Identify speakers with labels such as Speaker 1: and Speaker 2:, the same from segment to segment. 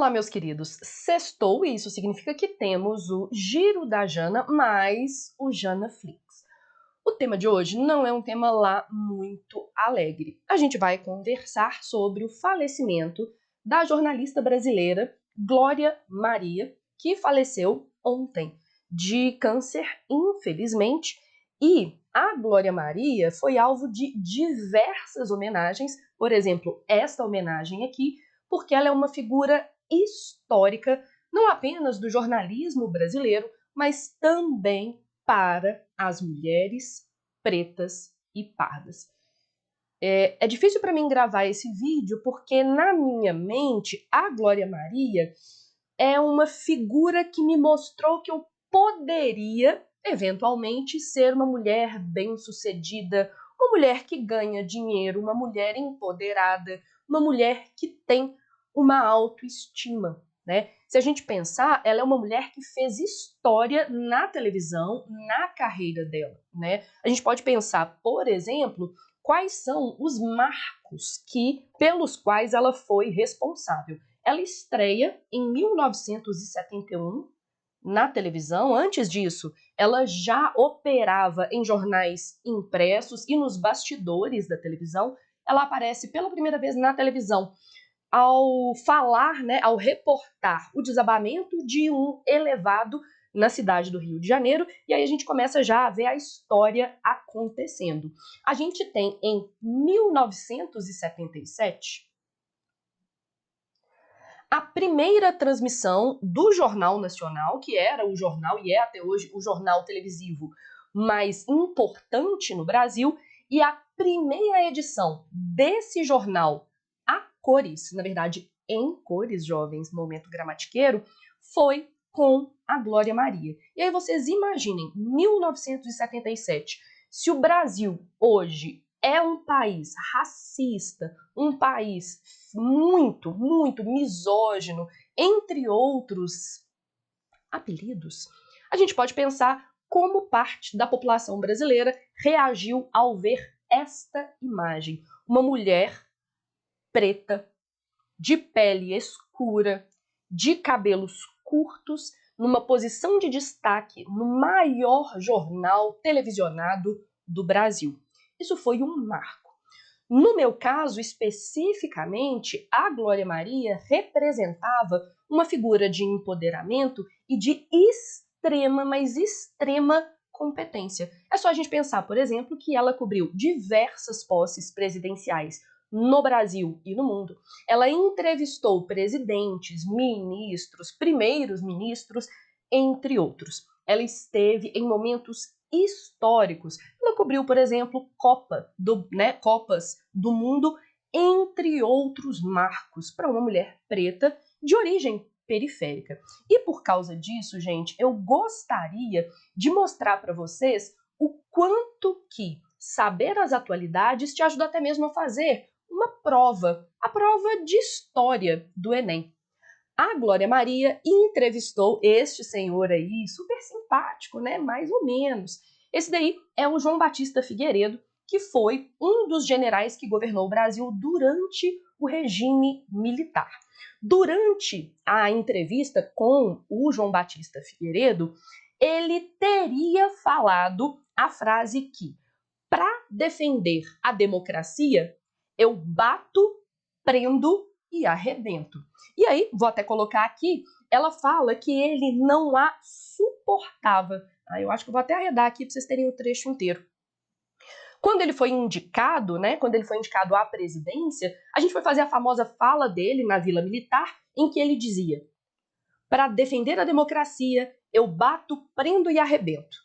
Speaker 1: Olá, meus queridos. Sextou e isso significa que temos o Giro da Jana mais o JanaFlix. O tema de hoje não é um tema lá muito alegre. A gente vai conversar sobre o falecimento da jornalista brasileira Glória Maria, que faleceu ontem de câncer, infelizmente, e a Glória Maria foi alvo de diversas homenagens, por exemplo, esta homenagem aqui, porque ela é uma figura histórica, não apenas do jornalismo brasileiro, mas também para as mulheres pretas e pardas. É difícil para mim gravar esse vídeo porque na minha mente a Glória Maria é uma figura que me mostrou que eu poderia eventualmente ser uma mulher bem-sucedida, uma mulher que ganha dinheiro, uma mulher empoderada, uma mulher que tem uma autoestima, né? Se a gente pensar, ela é uma mulher que fez história na televisão, na carreira dela, né? A gente pode pensar, por exemplo, quais são os marcos pelos quais ela foi responsável. Ela estreia em 1971 na televisão. Antes disso, ela já operava em jornais impressos e nos bastidores da televisão. Ela aparece pela primeira vez na televisão ao falar, né, ao reportar o desabamento de um elevado na cidade do Rio de Janeiro, e aí a gente começa já a ver a história acontecendo. A gente tem em 1977 a primeira transmissão do Jornal Nacional, que era o jornal e é até hoje o jornal televisivo mais importante no Brasil, e a primeira edição desse jornal a cores, na verdade em cores, jovens, momento gramatiqueiro, foi com a Glória Maria. E aí vocês imaginem, 1977, se o Brasil hoje é um país racista, um país muito, muito misógino, entre outros apelidos, a gente pode pensar como parte da população brasileira reagiu ao ver esta imagem. Uma mulher preta, de pele escura, de cabelos curtos, numa posição de destaque no maior jornal televisionado do Brasil. Isso foi um marco. No meu caso, especificamente, a Glória Maria representava uma figura de empoderamento e de extrema, mas extrema competência. É só a gente pensar, por exemplo, que ela cobriu diversas posses presidenciais no Brasil e no mundo. Ela entrevistou presidentes, ministros, primeiros ministros, entre outros. Ela esteve em momentos históricos. Ela cobriu, por exemplo, Copas do Mundo, entre outros marcos, para uma mulher preta de origem periférica. E por causa disso, gente, eu gostaria de mostrar para vocês o quanto que saber as atualidades te ajuda até mesmo a fazer uma prova, a prova de história do Enem. A Glória Maria entrevistou este senhor aí, super simpático, né? Mais ou menos. Esse daí é o João Batista Figueiredo, que foi um dos generais que governou o Brasil durante o regime militar. Durante a entrevista com o João Batista Figueiredo, ele teria falado a frase que, para defender a democracia, eu bato, prendo e arrebento. E aí, vou até colocar aqui, ela fala que ele não a suportava. Eu acho que eu vou até arredar aqui para vocês terem o trecho inteiro. Quando ele foi indicado, né, quando ele foi indicado à presidência, a gente foi fazer a famosa fala dele na Vila Militar, em que ele dizia: para defender a democracia, eu bato, prendo e arrebento.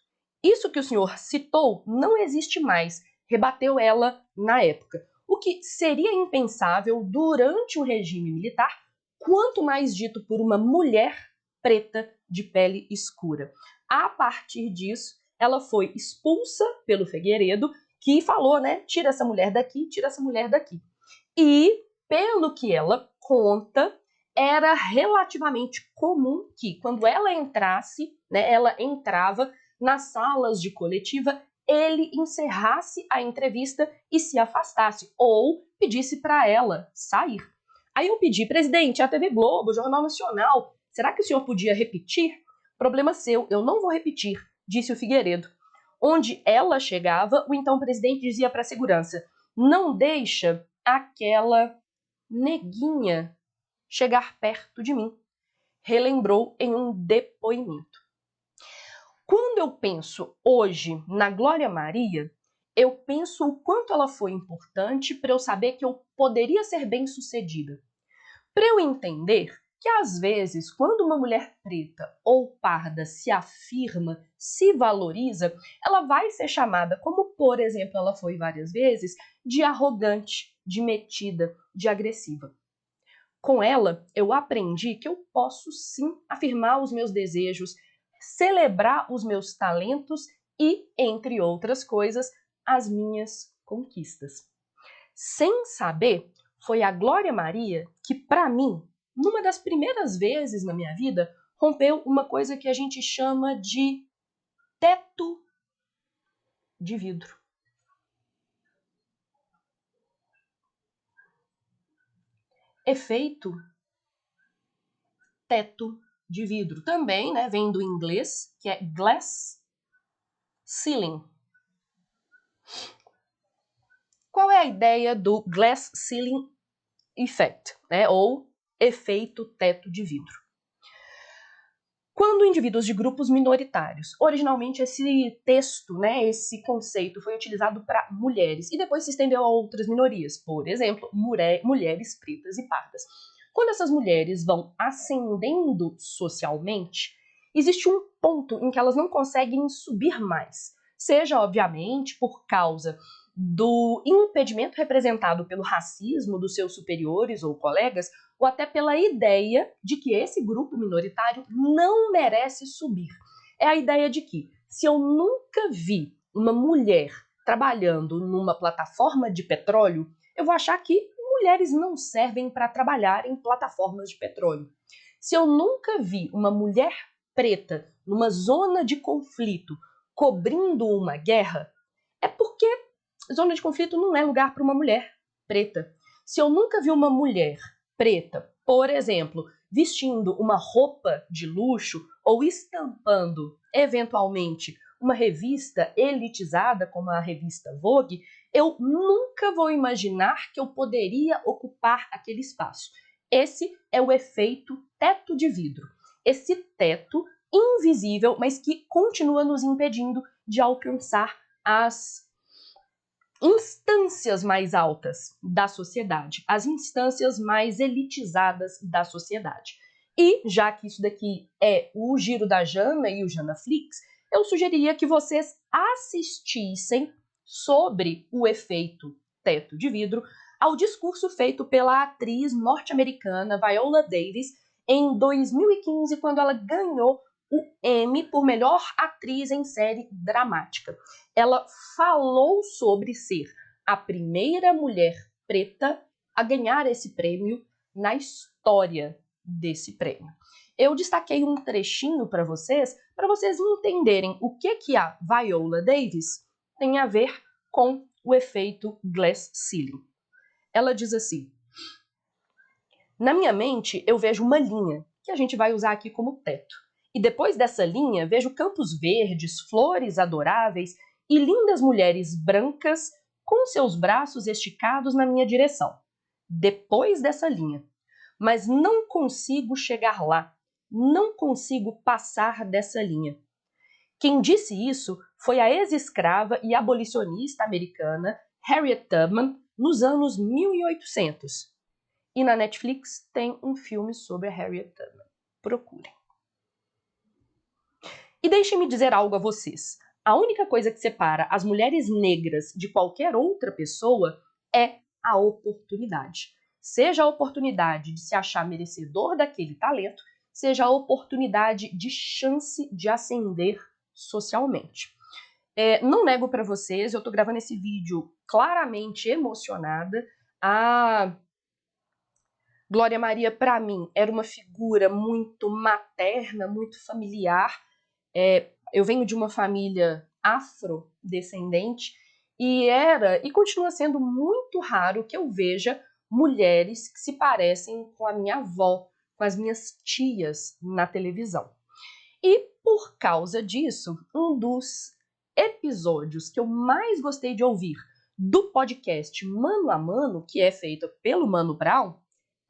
Speaker 1: Isso que o senhor citou não existe mais, rebateu ela na época. O que seria impensável durante o regime militar, quanto mais dito por uma mulher preta de pele escura. A partir disso, ela foi expulsa pelo Figueiredo, que falou, né, tira essa mulher daqui, tira essa mulher daqui. E, pelo que ela conta, era relativamente comum que, quando ela entrasse, né, ela entrava nas salas de coletiva, ele encerrasse a entrevista e se afastasse, ou pedisse para ela sair. Aí eu pedi, presidente, a TV Globo, o Jornal Nacional, será que o senhor podia repetir? Problema seu, eu não vou repetir, disse o Figueiredo. Onde ela chegava, o então presidente dizia para a segurança, não deixa aquela neguinha chegar perto de mim, relembrou em um depoimento. Quando eu penso hoje na Glória Maria, eu penso o quanto ela foi importante para eu saber que eu poderia ser bem-sucedida. Para eu entender que, às vezes, quando uma mulher preta ou parda se afirma, se valoriza, ela vai ser chamada, como, por exemplo, ela foi várias vezes, de arrogante, de metida, de agressiva. Com ela, eu aprendi que eu posso sim afirmar os meus desejos, celebrar os meus talentos e, entre outras coisas, as minhas conquistas. Sem saber, foi a Glória Maria que, para mim, numa das primeiras vezes na minha vida, rompeu uma coisa que a gente chama de teto de vidro. Efeito teto de vidro. Também, né, vem do inglês, que é glass ceiling. Qual é a ideia do glass ceiling effect, né, ou efeito teto de vidro? Quando indivíduos de grupos minoritários, originalmente esse texto, né, esse conceito foi utilizado para mulheres e depois se estendeu a outras minorias, por exemplo, mulheres pretas e pardas. Quando essas mulheres vão ascendendo socialmente, existe um ponto em que elas não conseguem subir mais, seja, obviamente, por causa do impedimento representado pelo racismo dos seus superiores ou colegas, ou até pela ideia de que esse grupo minoritário não merece subir. É a ideia de que, se eu nunca vi uma mulher trabalhando numa plataforma de petróleo, eu vou achar que mulheres não servem para trabalhar em plataformas de petróleo. Se eu nunca vi uma mulher preta numa zona de conflito cobrindo uma guerra, é porque zona de conflito não é lugar para uma mulher preta. Se eu nunca vi uma mulher preta, por exemplo, vestindo uma roupa de luxo ou estampando, eventualmente, uma revista elitizada como a revista Vogue, eu nunca vou imaginar que eu poderia ocupar aquele espaço. Esse é o efeito teto de vidro. Esse teto invisível, mas que continua nos impedindo de alcançar as instâncias mais altas da sociedade, as instâncias mais elitizadas da sociedade. E, já que isso daqui é o Giro da Jana e o Janaflix, eu sugeriria que vocês assistissem sobre o efeito teto de vidro ao discurso feito pela atriz norte-americana Viola Davis em 2015, quando ela ganhou o Emmy por melhor atriz em série dramática. Ela falou sobre ser a primeira mulher preta a ganhar esse prêmio na história desse prêmio. Eu destaquei um trechinho para vocês entenderem o que a Viola Davis tem a ver com o efeito glass ceiling. Ela diz assim: na minha mente eu vejo uma linha, que a gente vai usar aqui como teto. E depois dessa linha, vejo campos verdes, flores adoráveis e lindas mulheres brancas com seus braços esticados na minha direção. Depois dessa linha. Mas não consigo chegar lá. Não consigo passar dessa linha. Quem disse isso foi a ex-escrava e abolicionista americana Harriet Tubman nos anos 1800. E na Netflix tem um filme sobre a Harriet Tubman. Procurem. E deixem-me dizer algo a vocês. A única coisa que separa as mulheres negras de qualquer outra pessoa é a oportunidade. Seja a oportunidade de se achar merecedor daquele talento, seja a oportunidade de chance de ascender socialmente. Não nego para vocês, eu estou gravando esse vídeo claramente emocionada. A Glória Maria, para mim, era uma figura muito materna, muito familiar. Eu venho de uma família afrodescendente e continua sendo muito raro que eu veja mulheres que se parecem com a minha avó, com as minhas tias na televisão. E por causa disso, um dos episódios que eu mais gostei de ouvir do podcast Mano a Mano, que é feito pelo Mano Brown,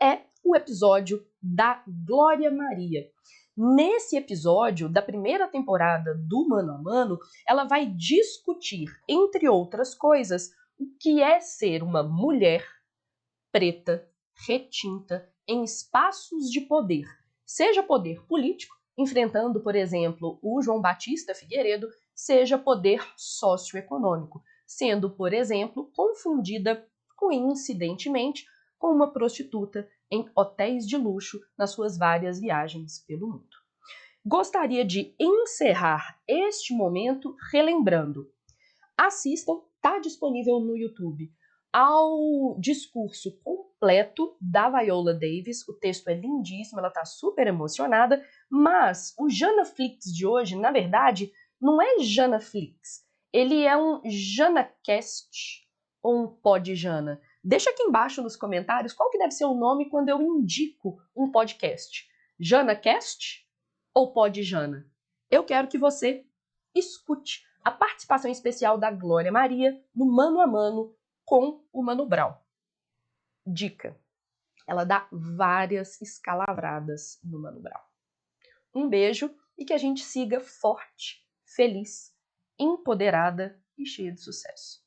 Speaker 1: é o episódio da Glória Maria. Nesse episódio da primeira temporada do Mano a Mano, ela vai discutir, entre outras coisas, o que é ser uma mulher preta, retinta, em espaços de poder, seja poder político, enfrentando, por exemplo, o João Batista Figueiredo, seja poder socioeconômico, sendo, por exemplo, confundida coincidentemente com uma prostituta em hotéis de luxo nas suas várias viagens pelo mundo. Gostaria de encerrar este momento relembrando. Assistam, está disponível no YouTube, ao discurso completo da Viola Davis. O texto é lindíssimo, ela está super emocionada, mas o JanaFlix de hoje, na verdade, não é JanaFlix. Ele é um JanaCast ou um PodJana. Deixa aqui embaixo nos comentários qual que deve ser o nome quando eu indico um podcast. JanaCast ou PodJana? Eu quero que você escute a participação especial da Glória Maria no Mano a Mano com o Mano Brown. Dica: ela dá várias escalavradas no Mano Brown. Um beijo e que a gente siga forte, feliz, empoderada e cheia de sucesso.